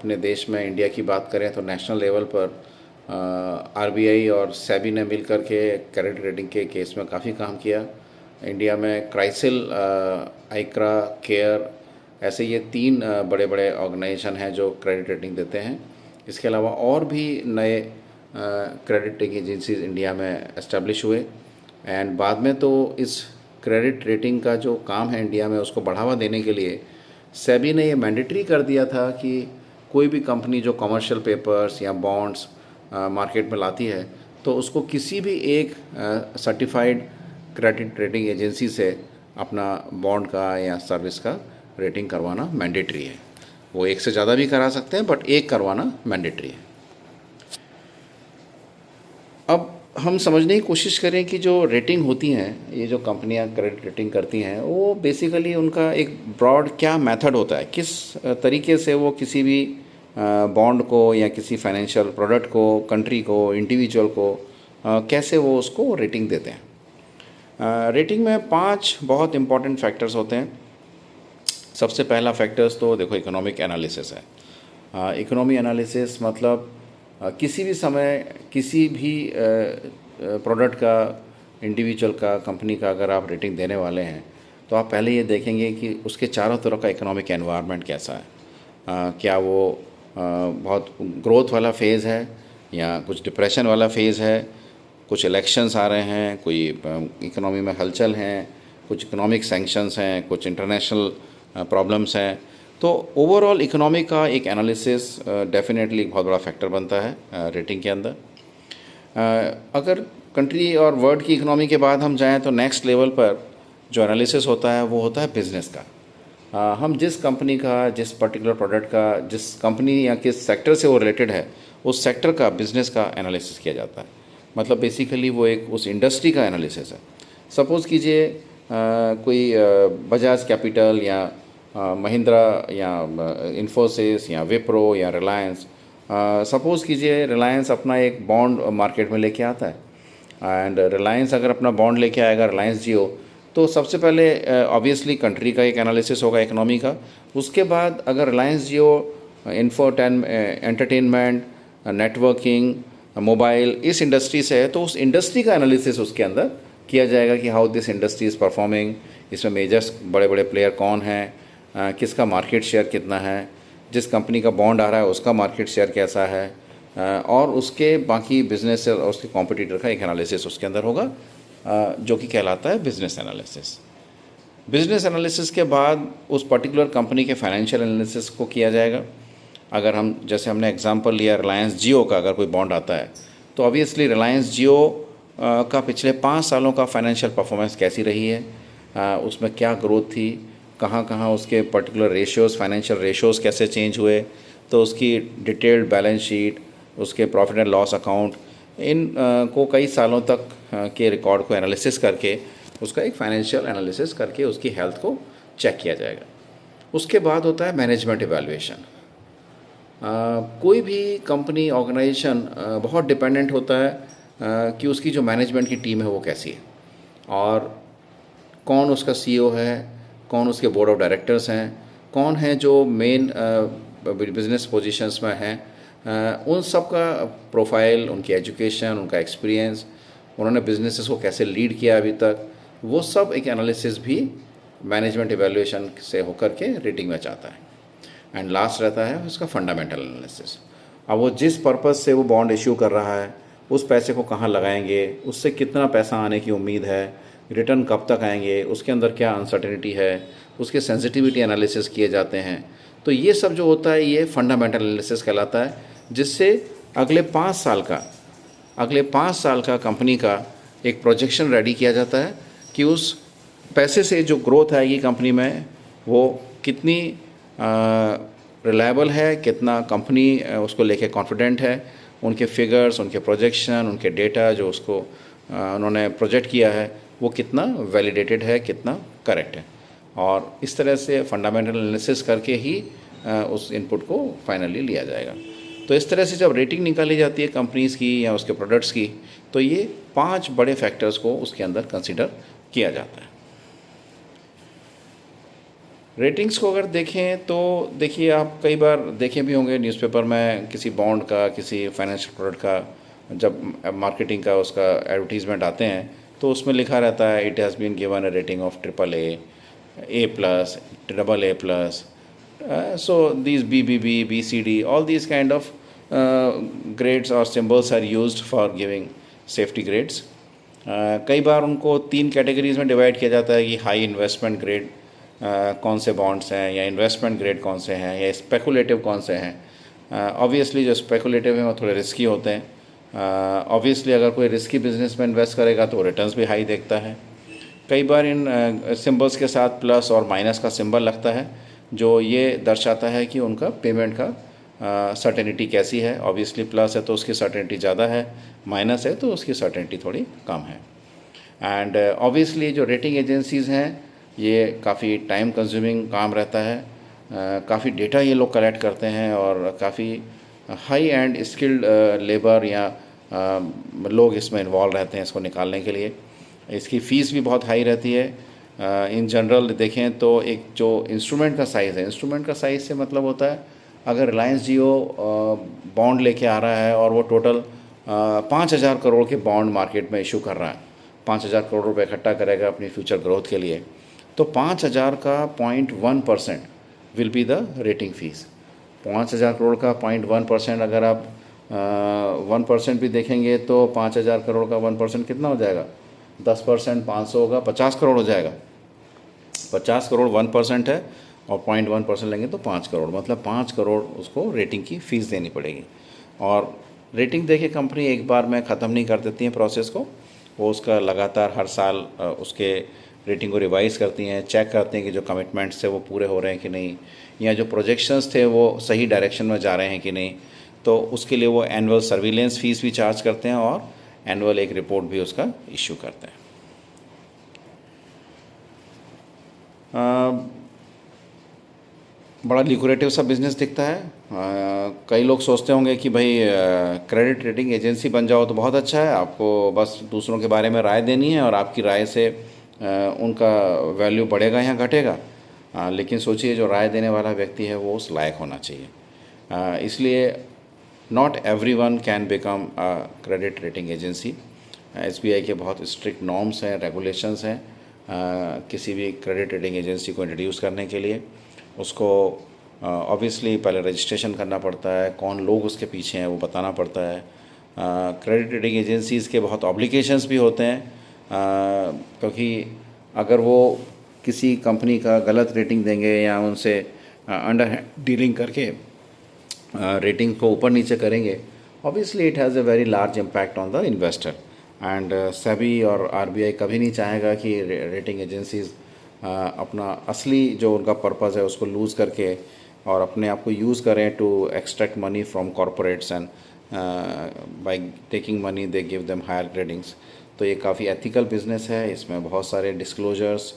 अपने देश में इंडिया की बात करें तो नेशनल लेवल पर आरबीआई और सेबी ने मिलकर के क्रेडिट रेटिंग के केस में काफ़ी काम किया। इंडिया में क्राइसिल, आइक्रा, केयर, ऐसे ये 3 बड़े बड़े ऑर्गेनाइजेशन हैं जो क्रेडिट रेटिंग देते हैं। इसके अलावा और भी नए क्रेडिट रेटिंग एजेंसीज इंडिया में एस्टेब्लिश हुए एंड बाद में तो इस क्रेडिट रेटिंग का जो काम है इंडिया में उसको बढ़ावा देने के लिए सेबी ने ये मैंडेटरी कर दिया था कि कोई भी कंपनी जो कमर्शियल पेपर्स या बॉन्ड्स मार्केट में लाती है तो उसको किसी भी एक सर्टिफाइड क्रेडिट रेटिंग एजेंसी से अपना बॉन्ड का या सर्विस का रेटिंग करवाना मैंडेटरी है। वो एक से ज़्यादा भी करा सकते हैं बट एक करवाना मैंडेटरी है। अब हम समझने की कोशिश करें कि जो रेटिंग होती हैं, ये जो कंपनियां क्रेडिट रेटिंग करती हैं, वो बेसिकली उनका एक ब्रॉड क्या मेथड होता है, किस तरीके से वो किसी भी बॉन्ड को या किसी फाइनेंशियल प्रोडक्ट को, कंट्री को, इंडिविजुअल को कैसे वो उसको रेटिंग देते हैं। रेटिंग में 5 बहुत इंपॉर्टेंट फैक्टर्स होते हैं। सबसे पहला फैक्टर्स तो देखो इकोनॉमिक एनालिसिस है। इकोनॉमी एनालिसिस मतलब किसी भी समय किसी भी प्रोडक्ट का, इंडिविजुअल का, कंपनी का अगर आप रेटिंग देने वाले हैं तो आप पहले ये देखेंगे कि उसके चारों तरफ का इकोनॉमिक एनवायरनमेंट कैसा है। क्या वो बहुत ग्रोथ वाला फेज़ है या कुछ डिप्रेशन वाला फेज़ है, कुछ इलेक्शंस आ रहे हैं, कोई इकोनॉमी में हलचल हैं, कुछ इकोनॉमिक सैंक्शंस हैं, कुछ इंटरनेशनल प्रॉब्लम्स हैं। तो ओवरऑल इकोनॉमी का एक एनालिसिस डेफिनेटली एक बहुत बड़ा फैक्टर बनता है रेटिंग के अंदर। अगर कंट्री और वर्ल्ड की इकोनॉमी के बाद हम जाएं तो नेक्स्ट लेवल पर जो एनालिसिस होता है वो होता है बिज़नेस का। हम जिस कंपनी का, जिस पर्टिकुलर प्रोडक्ट का, जिस कंपनी या किस सेक्टर से वो रिलेटेड है, उस सेक्टर का, बिज़नेस का एनालिसिस किया जाता है। मतलब बेसिकली वो एक उस इंडस्ट्री का एनालिसिस है। सपोज़ कीजिए कोई बजाज कैपिटल या महिंद्रा या इन्फोसिस या विप्रो या रिलायंस, सपोज़ कीजिए रिलायंस अपना एक बॉन्ड मार्केट में लेके आता है एंड रिलायंस अगर अपना बॉन्ड लेके आएगा, रिलायंस जियो, तो सबसे पहले ऑब्वियसली कंट्री का एक एनालिसिस होगा इकोनॉमी का। उसके बाद अगर रिलायंस जियो एंटरटेनमेंट, नेटवर्किंग, मोबाइल इस इंडस्ट्री से है तो उस इंडस्ट्री का एनालिसिस उसके अंदर किया जाएगा कि how this industry is performing, इसमें मेजर्स बड़े बड़े प्लेयर कौन हैं, किसका मार्केट शेयर कितना है, जिस कंपनी का बॉन्ड आ रहा है उसका मार्केट शेयर कैसा है, और उसके बाकी बिजनेस और उसके कॉम्पिटिटर का एक एनालिसिस उसके अंदर होगा जो कि कहलाता है बिजनेस एनालिसिस। बिजनेस एनालिसिस के बाद उस पर्टिकुलर कंपनी के फाइनेंशियल एनालिसिस को किया जाएगा। अगर हम जैसे हमने एग्जांपल लिया रिलायंस जियो का, अगर कोई बॉन्ड आता है तो ऑब्वियसली रिलायंस जियो का पिछले 5 सालों का फाइनेंशियल परफॉर्मेंस कैसी रही है, उसमें क्या ग्रोथ थी, कहाँ कहाँ उसके पर्टिकुलर रेशियोज़, फाइनेंशियल रेशियोज़ कैसे चेंज हुए, तो उसकी डिटेल्ड बैलेंस शीट, उसके प्रॉफिट एंड लॉस अकाउंट, इन को कई सालों तक के रिकॉर्ड को एनालिसिस करके उसका एक फाइनेंशियल एनालिसिस करके उसकी हेल्थ को चेक किया जाएगा। उसके बाद होता है मैनेजमेंट इवैल्यूएशन। कोई भी कंपनी, ऑर्गेनाइजेशन बहुत डिपेंडेंट होता है कि उसकी जो मैनेजमेंट की टीम है वो कैसी है और कौन उसका सीईओ है, कौन उसके बोर्ड ऑफ डायरेक्टर्स हैं, कौन है जो मेन बिजनेस पोजीशंस में हैं, उन सब का प्रोफाइल, उनकी एजुकेशन, उनका एक्सपीरियंस, उन्होंने बिजनेसेस को कैसे लीड किया अभी तक, वो सब एक एनालिसिस भी मैनेजमेंट इवैल्यूएशन से होकर के रेटिंग में जाता है। एंड लास्ट रहता है उसका फंडामेंटल एनालिसिस। अब वो जिस पर्पज़ से वो बॉन्ड इश्यू कर रहा है उस पैसे को कहाँ लगाएंगे, उससे कितना पैसा आने की उम्मीद है, रिटर्न कब तक आएंगे, उसके अंदर क्या अनसर्टेनिटी है, उसके सेंसिटिविटी एनालिसिस किए जाते हैं। तो ये सब जो होता है ये फंडामेंटल एनालिसिस कहलाता है, जिससे अगले 5 साल का कंपनी का एक प्रोजेक्शन रेडी किया जाता है कि उस पैसे से जो ग्रोथ आएगी कंपनी में वो कितनी रिलायबल है, कितना कंपनी उसको लेके कॉन्फिडेंट है, उनके फिगर्स, उनके प्रोजेक्शन, उनके डेटा जो उसको उन्होंने प्रोजेक्ट किया है वो कितना वैलिडेटेड है, कितना करेक्ट है। और इस तरह से फंडामेंटल एनालिसिस करके ही उस इनपुट को फाइनली लिया जाएगा। तो इस तरह से जब रेटिंग निकाली जाती है कंपनीज़ की या उसके प्रोडक्ट्स की, तो ये 5 बड़े फैक्टर्स को उसके अंदर कंसिडर किया जाता है। रेटिंग्स को अगर देखें तो देखिए, आप कई बार देखे भी होंगे न्यूज़पेपर में किसी बॉन्ड का, किसी फाइनेंशियल प्रोडक्ट का, जब मार्केटिंग का उसका एडवर्टीजमेंट आते हैं तो उसमें लिखा रहता है it has been given a rating of AAA, A+, AA+. So these BBB, BCD, all these kind of grades or symbols are used for giving safety grades. कई बार उनको 3 कैटेगरीज में डिवाइड किया जाता है कि हाई इन्वेस्टमेंट ग्रेड कौन से bonds हैं, या इन्वेस्टमेंट ग्रेड कौन से हैं, या स्पेकुलेटिव कौन से हैं. ऑब्वियसली जो स्पेकुलेटिव हैं वो थोड़े रिस्की होते हैं. ऑब्वियसली अगर कोई रिस्की बिजनेस में इन्वेस्ट करेगा तो रिटर्न्स भी हाई देखता है. कई बार इन सिंबल्स के साथ प्लस और माइनस का सिंबल लगता है जो ये दर्शाता है कि उनका पेमेंट का सर्टेनिटी कैसी है. ऑब्वियसली प्लस है तो उसकी सर्टेनिटी ज़्यादा है, माइनस है तो उसकी सर्टेनिटी थोड़ी कम है. एंड ऑब्वियसली जो रेटिंग एजेंसीज़ हैं ये काफ़ी टाइम कंज्यूमिंग काम रहता है. काफ़ी डेटा ये लोग कलेक्ट करते हैं और काफ़ी हाई एंड स्किल्ड लेबर या लोग इसमें इन्वॉल्व रहते हैं इसको निकालने के लिए. इसकी फ़ीस भी बहुत हाई रहती है. इन जनरल देखें तो एक जो इंस्ट्रूमेंट का साइज़ है, इंस्ट्रूमेंट का साइज़ से मतलब होता है अगर रिलायंस जियो बॉन्ड लेके आ रहा है और वो टोटल 5,000 करोड़ के बॉन्ड मार्केट में इशू कर रहा है, 5,000 करोड़ रुपए इकट्ठा करेगा अपनी फ्यूचर ग्रोथ के लिए, तो 5,000 का 0.1% will be the rating fees. 5,000 crore का 0.1%, अगर आप 1% भी देखेंगे तो 5,000 करोड़ का 1% कितना हो जाएगा? 10%, 500 होगा, 50 करोड़ हो जाएगा. 50 करोड़ 1% है और 0.1% लेंगे तो 5 करोड़, मतलब 5 करोड़ उसको रेटिंग की फ़ीस देनी पड़ेगी. और रेटिंग देके कंपनी एक बार में ख़त्म नहीं कर देती है प्रोसेस को, वो उसका लगातार हर साल उसके रेटिंग को रिवाइज़ करती हैं, चेक करते हैं कि जो कमिटमेंट्स थे वो पूरे हो रहे हैं कि नहीं, या जो प्रोजेक्शंस थे वो सही डायरेक्शन में जा रहे हैं कि नहीं. तो उसके लिए वो एनुअल सर्विलेंस फ़ीस भी चार्ज करते हैं और एनुअल एक रिपोर्ट भी उसका इशू करते हैं. बड़ा लिक्विडेटिव सा बिज़नेस दिखता है. कई लोग सोचते होंगे कि भाई क्रेडिट रेटिंग एजेंसी बन जाओ तो बहुत अच्छा है, आपको बस दूसरों के बारे में राय देनी है और आपकी राय से उनका वैल्यू बढ़ेगा या घटेगा. लेकिन सोचिए जो राय देने वाला व्यक्ति है वो उस लायक होना चाहिए. इसलिए not everyone can become a credit rating agency. SBI के बहुत स्ट्रिक्ट नॉर्म्स हैं, रेगुलेशंस हैं किसी भी क्रेडिट रेटिंग एजेंसी को इंट्रोड्यूस करने के लिए. उसको ऑब्वियसली पहले रजिस्ट्रेशन करना पड़ता है, कौन लोग उसके पीछे हैं वो बताना पड़ता है. क्रेडिट रेटिंग एजेंसीज़ के बहुत ऑब्लिगेशंस भी होते हैं, क्योंकि अगर वो किसी कंपनी का गलत रेटिंग देंगे या उनसे अंडर डीलिंग करके रेटिंग को ऊपर नीचे करेंगे, obviously it has a very large impact on the investor. And SEBI और RBI कभी नहीं चाहेगा कि रेटिंग एजेंसीज़ अपना असली जो उनका पर्पज़ है उसको लूज़ करके और अपने आप को यूज़ करें to extract money from corporates and by taking money they give them higher ratings. तो ये काफ़ी एथिकल बिजनेस है, इसमें बहुत सारे डिस्क्लोजर्स